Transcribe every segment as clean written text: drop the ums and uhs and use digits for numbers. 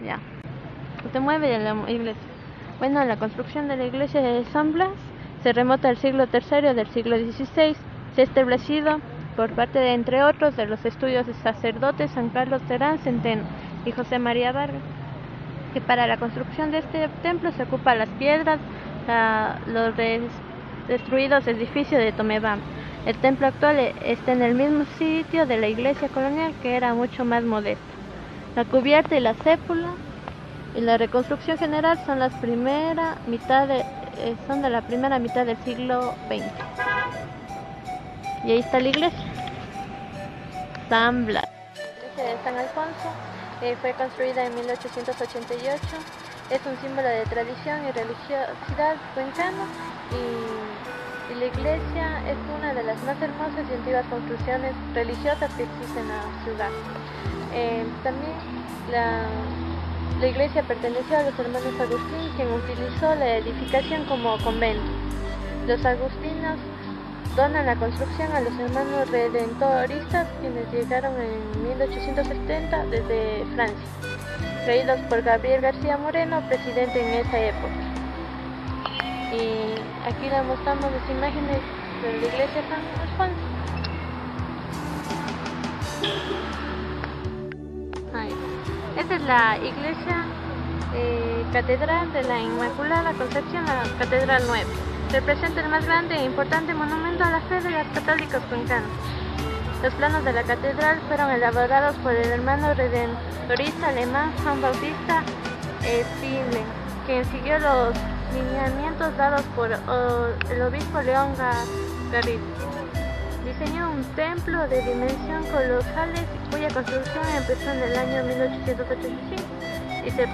Ya. Se mueve de la iglesia. Bueno, la construcción de la iglesia de San Blas se remota al siglo III del siglo XVI. Se ha establecido por parte de, entre otros, de los estudios de sacerdotes San Carlos Terán Centeno y José María Vargas, que para la construcción de este templo se ocupa las piedras, los destruidos edificios de Tomebamba. El templo actual está en el mismo sitio de la iglesia colonial, que era mucho más modesta. La cubierta y la cúpula y la reconstrucción general son de la primera mitad del siglo XX. Y ahí está la iglesia San Blas. La iglesia de San Alfonso fue construida en 1888. Es un símbolo de tradición y religiosidad cuencano, y la iglesia es una de las más hermosas y antiguas construcciones religiosas que existen en la ciudad. También la iglesia perteneció a los hermanos Agustín, quien utilizó la edificación como convento. Los agustinos donan la construcción a los hermanos redentoristas, quienes llegaron en 1870 desde Francia, traídos por Gabriel García Moreno, presidente en esa época. Y aquí le mostramos las imágenes de la iglesia San Alfonso. Esta es la iglesia catedral de la Inmaculada Concepción, la Catedral Nueva. Representa el más grande e importante monumento a la fe de los católicos cuencanos. Los planos de la catedral fueron elaborados por el hermano redentorista alemán Juan Bautista Stiegler, quien siguió los lineamientos dados por el obispo León Garrido. Diseñó un templo de dimensión colosales, cuya construcción empezó en el año 1885 y se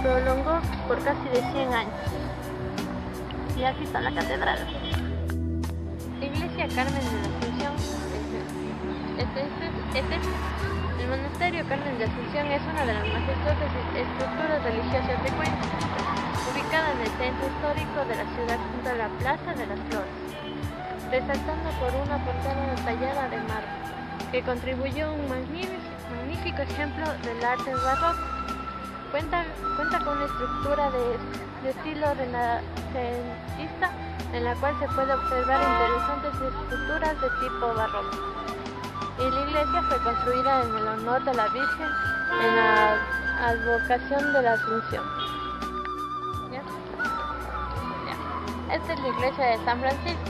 prolongó por casi de 100 años. Y aquí está la catedral. Iglesia Carmen de la Asunción. El monasterio Carmen de Asunción es una de las majestuosas estructuras religiosas de Cuenca, ubicada en el centro histórico de la ciudad junto a la Plaza de las Flores, resaltando por una portada tallada de mármol, que contribuyó a un magnífico ejemplo del arte barroco. Cuenta con una estructura de estilo renacentista, en la cual se puede observar interesantes esculturas de tipo barroco. Y la iglesia fue construida en el honor de la Virgen en la advocación de la Asunción. Esta es la iglesia de San Francisco.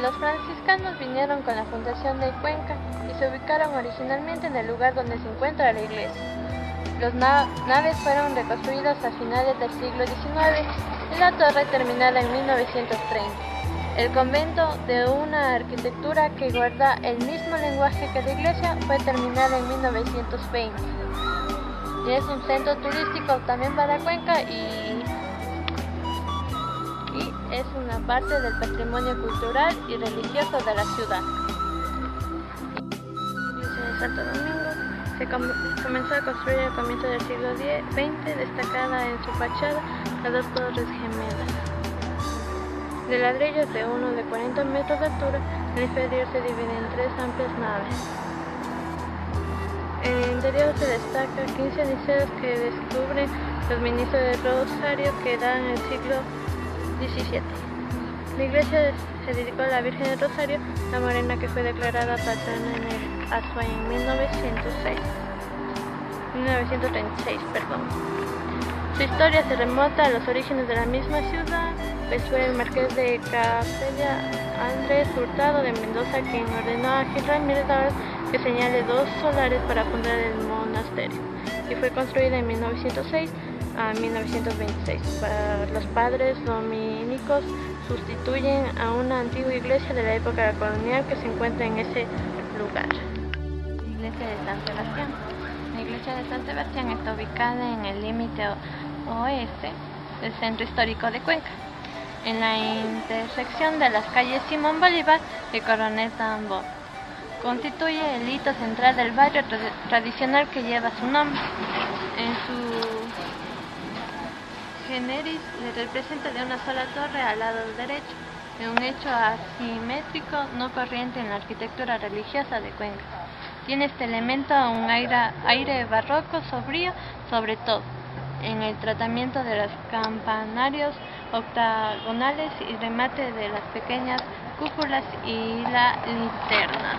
Los franciscanos vinieron con la fundación de Cuenca y se ubicaron originalmente en el lugar donde se encuentra la iglesia. Las naves fueron reconstruidas a finales del siglo XIX y la torre terminada en 1930. El convento, de una arquitectura que guarda el mismo lenguaje que la iglesia, fue terminada en 1920. Y es un centro turístico también para Cuenca y es una parte del patrimonio cultural y religioso de la ciudad. La iglesia de Santo Domingo se comenzó a construir al comienzo del siglo XX, destacada en su fachada las dos torres gemelas de ladrillos de 40 metros de altura. El inferior se divide en 3 amplias naves. En el interior se destaca 15 aniceros que descubren los ministros del Rosario que dan en el siglo XVII. La iglesia se dedicó a la Virgen del Rosario, la Morena, que fue declarada patrona en el Azuay en 1936. Su historia se remota a los orígenes de la misma ciudad, pues fue el marqués de Castella, Andrés Hurtado de Mendoza, quien ordenó a Gil Ramírez que señale 2 solares para fundar el monasterio, y fue construida en 1906 a 1926. Para los padres dominicos sustituyen a una antigua iglesia de la época colonial que se encuentra en ese lugar. Iglesia de San Sebastián. La iglesia de San Sebastián está ubicada en el límite oeste del centro histórico de Cuenca, en la intersección de las calles Simón Bolívar y Coronel Tambor. Constituye el hito central del barrio tradicional que lleva su nombre. En su generis le representa de una sola torre al lado derecho, un hecho asimétrico no corriente en la arquitectura religiosa de Cuenca. Tiene este elemento un aire barroco sobrio, sobre todo en el tratamiento de los campanarios octagonales y remate de las pequeñas cúpulas y la linterna.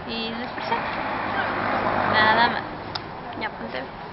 Y después nada más. Ya, pues.